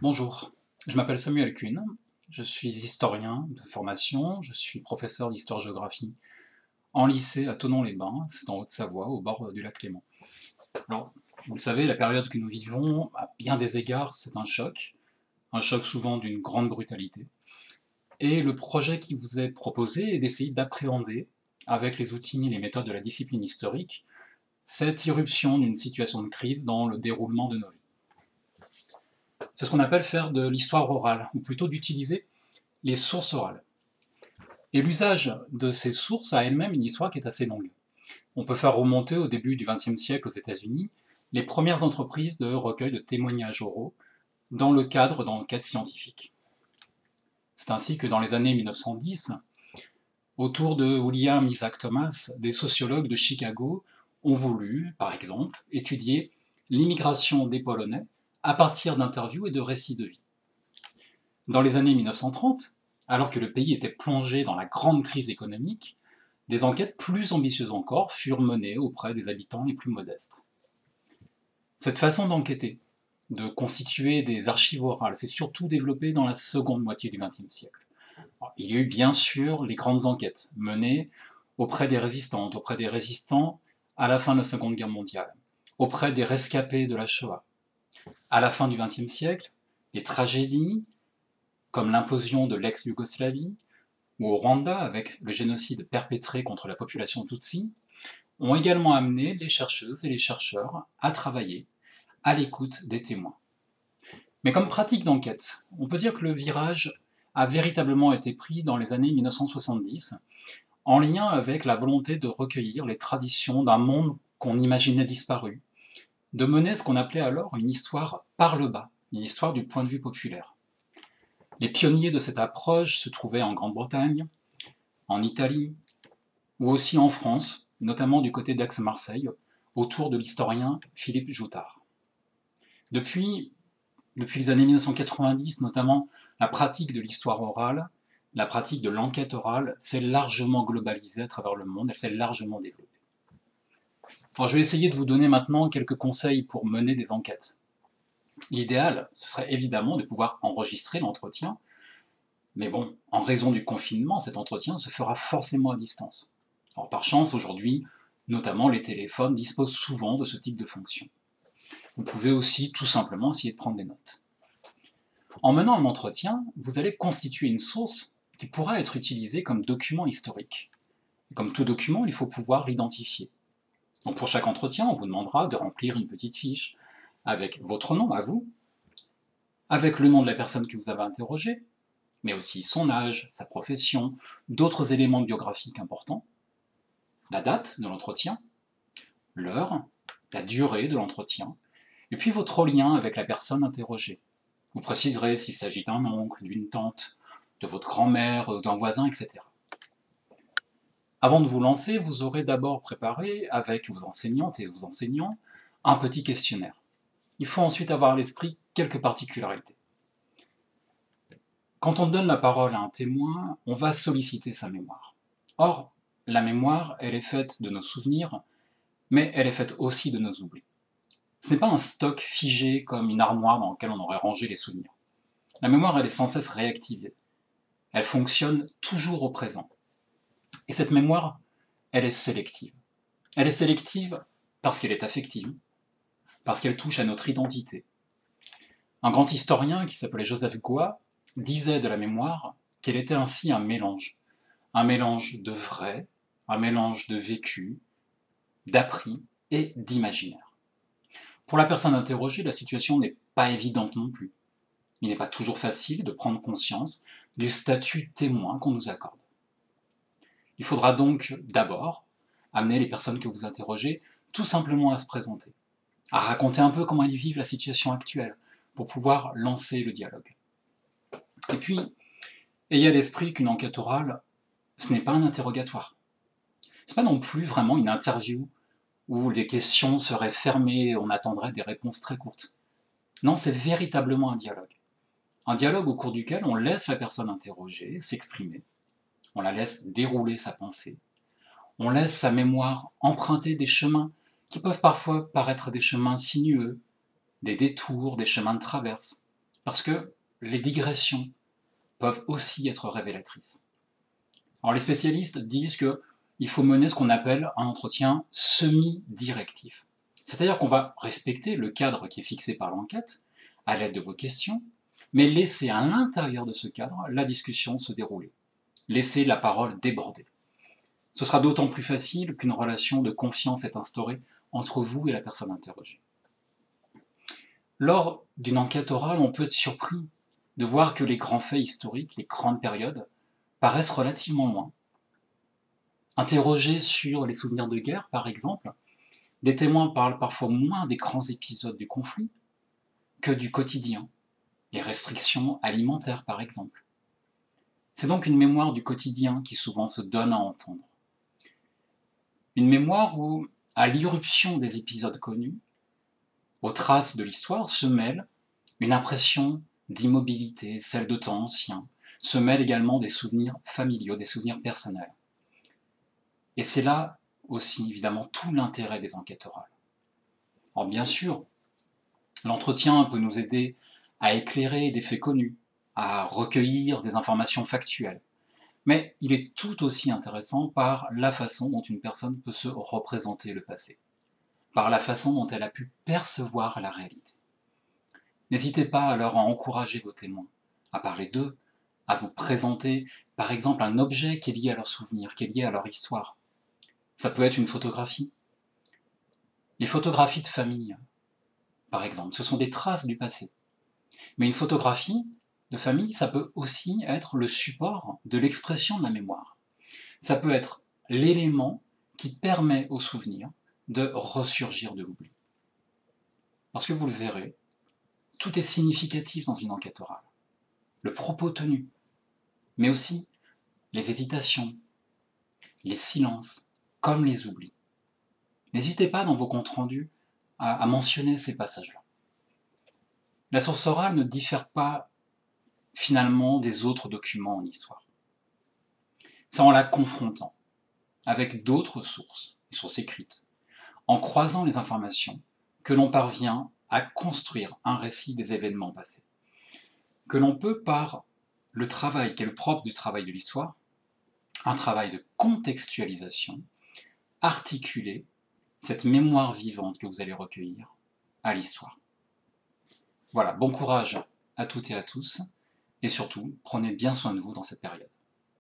Bonjour, je m'appelle Samuel Kuhn, je suis historien de formation, je suis professeur d'histoire-géographie en lycée à Thonon-les-Bains, c'est en Haute-Savoie, au bord du lac Léman. Alors, vous le savez, la période que nous vivons, à bien des égards, c'est un choc souvent d'une grande brutalité. Et le projet qui vous est proposé est d'essayer d'appréhender, avec les outils et les méthodes de la discipline historique, cette irruption d'une situation de crise dans le déroulement de nos vies. C'est ce qu'on appelle faire de l'histoire orale, ou plutôt d'utiliser les sources orales. Et l'usage de ces sources a elle-même une histoire qui est assez longue. On peut faire remonter au début du XXe siècle aux États-Unis les premières entreprises de recueil de témoignages oraux dans le cadre d'enquêtes scientifiques. C'est ainsi que dans les années 1910, autour de William Isaac Thomas, des sociologues de Chicago ont voulu, par exemple, étudier l'immigration des Polonais à partir d'interviews et de récits de vie. Dans les années 1930, alors que le pays était plongé dans la grande crise économique, des enquêtes plus ambitieuses encore furent menées auprès des habitants les plus modestes. Cette façon d'enquêter, de constituer des archives orales, s'est surtout développée dans la seconde moitié du XXe siècle. Alors, il y a eu bien sûr les grandes enquêtes menées auprès des résistantes, auprès des résistants à la fin de la Seconde Guerre mondiale, auprès des rescapés de la Shoah. À la fin du XXe siècle, les tragédies, comme l'implosion de l'ex-Yougoslavie, ou au Rwanda avec le génocide perpétré contre la population Tutsi, ont également amené les chercheuses et les chercheurs à travailler à l'écoute des témoins. Mais comme pratique d'enquête, on peut dire que le virage a véritablement été pris dans les années 1970, en lien avec la volonté de recueillir les traditions d'un monde qu'on imaginait disparu, de mener ce qu'on appelait alors une histoire par le bas, une histoire du point de vue populaire. Les pionniers de cette approche se trouvaient en Grande-Bretagne, en Italie, ou aussi en France, notamment du côté d'Aix-Marseille, autour de l'historien Philippe Joutard. Depuis les années 1990, notamment, la pratique de l'histoire orale, la pratique de l'enquête orale s'est largement globalisée à travers le monde, elle s'est largement développée. Alors je vais essayer de vous donner maintenant quelques conseils pour mener des enquêtes. L'idéal, ce serait évidemment de pouvoir enregistrer l'entretien, mais bon, en raison du confinement, cet entretien se fera forcément à distance. Alors par chance, aujourd'hui, notamment les téléphones disposent souvent de ce type de fonction. Vous pouvez aussi tout simplement essayer de prendre des notes. En menant un entretien, vous allez constituer une source qui pourra être utilisée comme document historique. Et comme tout document, il faut pouvoir l'identifier. Donc pour chaque entretien, on vous demandera de remplir une petite fiche avec votre nom à vous, avec le nom de la personne que vous avez interrogée, mais aussi son âge, sa profession, d'autres éléments biographiques importants, la date de l'entretien, l'heure, la durée de l'entretien, et puis votre lien avec la personne interrogée. Vous préciserez s'il s'agit d'un oncle, d'une tante, de votre grand-mère, d'un voisin, etc. Avant de vous lancer, vous aurez d'abord préparé, avec vos enseignantes et vos enseignants, un petit questionnaire. Il faut ensuite avoir à l'esprit quelques particularités. Quand on donne la parole à un témoin, on va solliciter sa mémoire. Or, la mémoire, elle est faite de nos souvenirs, mais elle est faite aussi de nos oublis. Ce n'est pas un stock figé comme une armoire dans laquelle on aurait rangé les souvenirs. La mémoire, elle est sans cesse réactivée. Elle fonctionne toujours au présent. Et cette mémoire, elle est sélective. Elle est sélective parce qu'elle est affective, parce qu'elle touche à notre identité. Un grand historien qui s'appelait Joseph Goix disait de la mémoire qu'elle était ainsi un mélange de vrai, un mélange de vécu, d'appris et d'imaginaire. Pour la personne interrogée, la situation n'est pas évidente non plus. Il n'est pas toujours facile de prendre conscience du statut témoin qu'on nous accorde. Il faudra donc d'abord amener les personnes que vous interrogez tout simplement à se présenter, à raconter un peu comment ils vivent la situation actuelle, pour pouvoir lancer le dialogue. Et puis, ayez à l'esprit qu'une enquête orale, ce n'est pas un interrogatoire. Ce n'est pas non plus vraiment une interview où les questions seraient fermées et on attendrait des réponses très courtes. Non, c'est véritablement un dialogue. Un dialogue au cours duquel on laisse la personne interrogée s'exprimer, on la laisse dérouler sa pensée, on laisse sa mémoire emprunter des chemins qui peuvent parfois paraître des chemins sinueux, des détours, des chemins de traverse, parce que les digressions peuvent aussi être révélatrices. Alors les spécialistes disent qu'il faut mener ce qu'on appelle un entretien semi-directif. C'est-à-dire qu'on va respecter le cadre qui est fixé par l'enquête, à l'aide de vos questions, mais laisser à l'intérieur de ce cadre la discussion se dérouler. Laisser la parole déborder. Ce sera d'autant plus facile qu'une relation de confiance est instaurée entre vous et la personne interrogée. Lors d'une enquête orale, on peut être surpris de voir que les grands faits historiques, les grandes périodes, paraissent relativement loin. Interrogés sur les souvenirs de guerre, par exemple, des témoins parlent parfois moins des grands épisodes du conflit que du quotidien, les restrictions alimentaires, par exemple. C'est donc une mémoire du quotidien qui souvent se donne à entendre. Une mémoire où, à l'irruption des épisodes connus, aux traces de l'histoire se mêle une impression d'immobilité, celle de temps ancien, se mêlent également des souvenirs familiaux, des souvenirs personnels. Et c'est là aussi, évidemment, tout l'intérêt des enquêtes orales. Alors bien sûr, l'entretien peut nous aider à éclairer des faits connus, à recueillir des informations factuelles. Mais il est tout aussi intéressant par la façon dont une personne peut se représenter le passé, par la façon dont elle a pu percevoir la réalité. N'hésitez pas alors à encourager vos témoins, à parler d'eux, à vous présenter par exemple un objet qui est lié à leur souvenir, qui est lié à leur histoire. Ça peut être une photographie. Les photographies de famille, par exemple, ce sont des traces du passé. Mais une photographie de famille, ça peut aussi être le support de l'expression de la mémoire. Ça peut être l'élément qui permet au souvenir de ressurgir de l'oubli. Parce que vous le verrez, tout est significatif dans une enquête orale. Le propos tenu, mais aussi les hésitations, les silences, comme les oublis. N'hésitez pas dans vos comptes rendus à mentionner ces passages-là. La source orale ne diffère pas finalement des autres documents en histoire. C'est en la confrontant avec d'autres sources, les sources écrites, en croisant les informations, que l'on parvient à construire un récit des événements passés. Que l'on peut, par le travail qui est le propre du travail de l'histoire, un travail de contextualisation, articuler cette mémoire vivante que vous allez recueillir à l'histoire. Voilà, bon courage à toutes et à tous, et surtout, prenez bien soin de vous dans cette période.